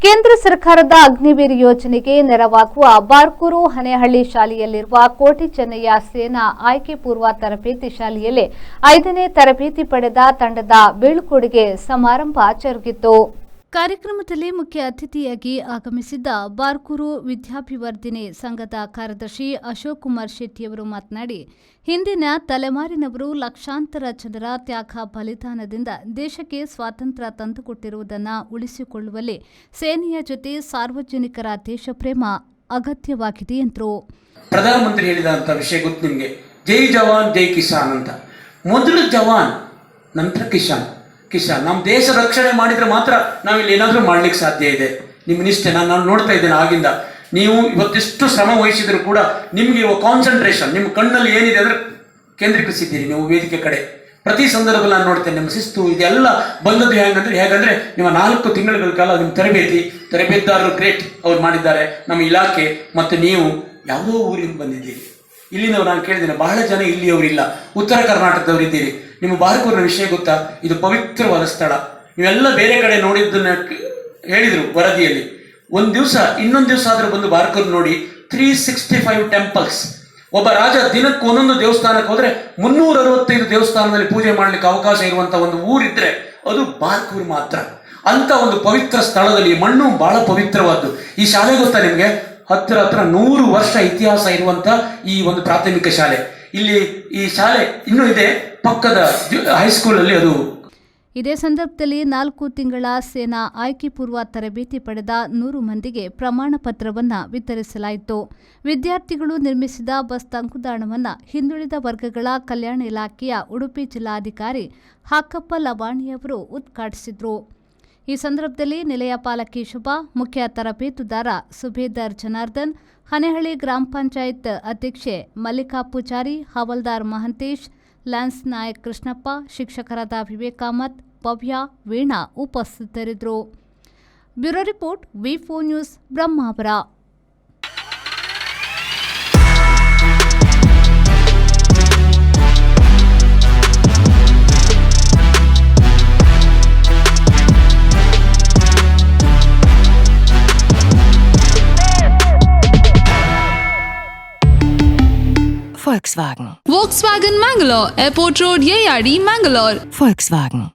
ಕೇಂದ್ರ ಸರ್ಕಾರದ ಅಗ್ನಿವೀರ್ ಯೋಜನೆಗೆ ನೆರವಾಗುವ ಬಾರ್ಕೂರು ಹನೇಹಳ್ಳಿ ಶಾಲೆಯಲ್ಲಿರುವ ಕೋಟಿ ಚೆನ್ನಯ್ಯ ಸೇನಾ ಆಯ್ಕೆ ಪೂರ್ವ ತರಬೇತಿ ಶಾಲೆಯಲ್ಲಿ 5ನೇ ತರಬೇತಿ ಪಡೆದ ತಂಡದ ಬೀಳ್ಕೊಡುಗೆ ಸಮಾರಂಭ ಜರುಗಿತು. ಕಾರ್ಯಕ್ರಮದಲ್ಲಿ ಮುಖ್ಯ ಅತಿಥಿಯಾಗಿ ಆಗಮಿಸಿದ್ದ ಬಾರ್ಕೂರು ವಿದ್ಯಾಭಿವರ್ಧನೆ ಸಂಘದ ಕಾರ್ಯದರ್ಶಿ ಅಶೋಕ್ ಕುಮಾರ್ ಶೆಟ್ಟಿಯವರು ಮಾತನಾಡಿ, ಹಿಂದಿನ ತಲೆಮಾರಿನವರು ಲಕ್ಷಾಂತರ ಜನರ ತ್ಯಾಗ ಬಲಿದಾನದಿಂದ ದೇಶಕ್ಕೆ ಸ್ವಾತಂತ್ರ್ಯ ತಂದುಕೊಟ್ಟಿರುವುದನ್ನು ಉಳಿಸಿಕೊಳ್ಳುವಲ್ಲಿ ಸೇನೆಯ ಜೊತೆ ಸಾರ್ವಜನಿಕರ ದೇಶಪ್ರೇಮ ಅಗತ್ಯವಾಗಿದೆ ಎಂದರು. ಪ್ರಧಾನಮಂತ್ರಿ ಹೇಳಿದಂತ ವಿಷಯ ಗೊತ್ತು ನಿಮಗೆ, ಜೈ ಜವಾನ್ ಜೈ ಕಿಸಾನ್ ಅಂತ. ಮೊದಲು ಜವಾನ್, ನಂತರ ಕಿಸಾನ್. ನಮ್ಮ ದೇಶ ರಕ್ಷಣೆ ಮಾಡಿದ್ರೆ ಮಾತ್ರ ನಾವಿಲ್ಲಿ ಏನಾದರೂ ಮಾಡ್ಲಿಕ್ಕೆ ಸಾಧ್ಯ ಇದೆ. ನಿಮ್ಮ ನಿಷ್ಠೆ ನಾನು ನೋಡ್ತಾ ಇದ್ದೇನೆ ಆಗಿಂದ. ನೀವು ಇವತ್ತಿಷ್ಟು ಶ್ರಮ ವಹಿಸಿದ್ರು ಕೂಡ ನಿಮ್ಗಿರುವ ಕಾನ್ಸಂಟ್ರೇಷನ್, ನಿಮ್ಮ ಕಣ್ಣಲ್ಲಿ ಏನಿದೆ ಅಂದ್ರೆ ಕೇಂದ್ರೀಕರಿಸಿದ್ದೀರಿ ನೀವು ವೇದಿಕೆ ಕಡೆ. ಪ್ರತಿ ಸಂದರ್ಭದಲ್ಲಿ ನಾನು ನೋಡ್ತೇನೆ ನಿಮ್ಮ ಶಿಸ್ತು ಇದೆಲ್ಲ ಬಂದದ್ದು ಹೇಗಂದ್ರೆ ನಿಮ್ಮ 4 ತಿಂಗಳ ಕಾಲ ನಿಮ್ಮ ತರಬೇತುದಾರರು ಗ್ರೇಟ್ ಅವ್ರು ಮಾಡಿದ್ದಾರೆ. ನಮ್ಮ ಇಲಾಖೆ ಮತ್ತು ನೀವು ಯಾವುದೋ ಊರಿಂದ ಬಂದಿದ್ದೀರಿ. ಇಲ್ಲಿನವರು ನಾನು ಕೇಳಿದ್ದೇನೆ, ಬಹಳ ಜನ ಇಲ್ಲಿಯವರಿಲ್ಲ, ಉತ್ತರ ಕರ್ನಾಟಕದವರು ಇದ್ದೀರಿ. ನಿಮ್ಮ ಬಾರ್ಕೂರಿನ ವಿಷಯ ಗೊತ್ತಾ? ಇದು ಪವಿತ್ರವಾದ ಸ್ಥಳ. ನೀವೆಲ್ಲ ಬೇರೆ ಕಡೆ ನೋಡಿದ್ದನ್ನ ಹೇಳಿದರು ವರದಿಯಲ್ಲಿ. ಇನ್ನೊಂದು ದಿವಸ ಆದರೂ ಬಂದು ಬಾರ್ಕೂರು ನೋಡಿ. 365 ಟೆಂಪಲ್ಸ್. ಒಬ್ಬ ರಾಜ ದಿನಕ್ಕೆ ಒಂದೊಂದು ದೇವಸ್ಥಾನಕ್ಕೆ ಹೋದ್ರೆ 365 ದೇವಸ್ಥಾನದಲ್ಲಿ ಪೂಜೆ ಮಾಡಲಿಕ್ಕೆ ಅವಕಾಶ ಇರುವಂತ ಒಂದು ಊರಿದ್ರೆ ಅದು ಬಾರ್ಕೂರು ಮಾತ್ರ. ಅಂತ ಒಂದು ಪವಿತ್ರ ಸ್ಥಳದಲ್ಲಿ ಮಣ್ಣು ಬಹಳ ಪವಿತ್ರವಾದ್ದು. ಈ ಶಾಲೆ ಗೊತ್ತಾ ನಿಮ್ಗೆ? ಹತ್ರ 100 ವರ್ಷ ಇತಿಹಾಸ ಇರುವಂತ ಈ ಒಂದು ಪ್ರಾಥಮಿಕ ಶಾಲೆ. ಇಲ್ಲಿ ಈ ಶಾಲೆ ಇನ್ನೂ ಇದೆ, ಪಕ್ಕದ ಹೈಸ್ಕೂಲ್ ಅಲ್ಲಿ ಅದು. ಇದೇ ಸಂದರ್ಭದಲ್ಲಿ 4 ತಿಂಗಳ ಸೇನಾ ಆಯ್ಕೆ ಪೂರ್ವ ತರಬೇತಿ ಪಡೆದ 100 ಮಂದಿಗೆ ಪ್ರಮಾಣ ಪತ್ರವನ್ನು ವಿತರಿಸಲಾಯಿತು. ವಿದ್ಯಾರ್ಥಿಗಳು ನಿರ್ಮಿಸಿದ ಬಸ್ ತಂಗುದಾಣವನ್ನು ಹಿಂದುಳಿದ ವರ್ಗಗಳ ಕಲ್ಯಾಣ ಇಲಾಖೆಯ ಉಡುಪಿ ಜಿಲ್ಲಾಧಿಕಾರಿ ಹಾಕಪ್ಪ ಲವಾಣಿಯವರು ಉದ್ಘಾಟಿಸಿದರು. ಈ ಸಂದರ್ಭದಲ್ಲಿ ನಿಲಯ ಪಾಲಕಿ ಶುಭಾ, ಮುಖ್ಯ ತರಬೇತುದಾರ ಸುಬೇದಾರ್ ಜನಾರ್ದನ್, ಹನೇಹಳ್ಳಿ ಗ್ರಾಮ ಪಂಚಾಯತ್ ಅಧ್ಯಕ್ಷೆ ಮಲ್ಲಿಕಾ ಪೂಜಾರಿ, ಹವಲ್ದಾರ್ ಮಹಂತೇಶ್, ಲ್ಯಾನ್ಸ್ ನಾಯಕ್ ಕೃಷ್ಣಪ್ಪ, ಶಿಕ್ಷಕರಾದ ವಿವೇಕಾಮತ್, ಭವ್ಯ, ವೀಣಾ ಉಪಸ್ಥಿತರಿದ್ದರು. ಬ್ಯೂರೋ ರಿಪೋರ್ಟ್, ವಿ4 news, Brahmavara. Volkswagen Mangalore, Airport Road, Yeyadi, Mangalore. Volkswagen.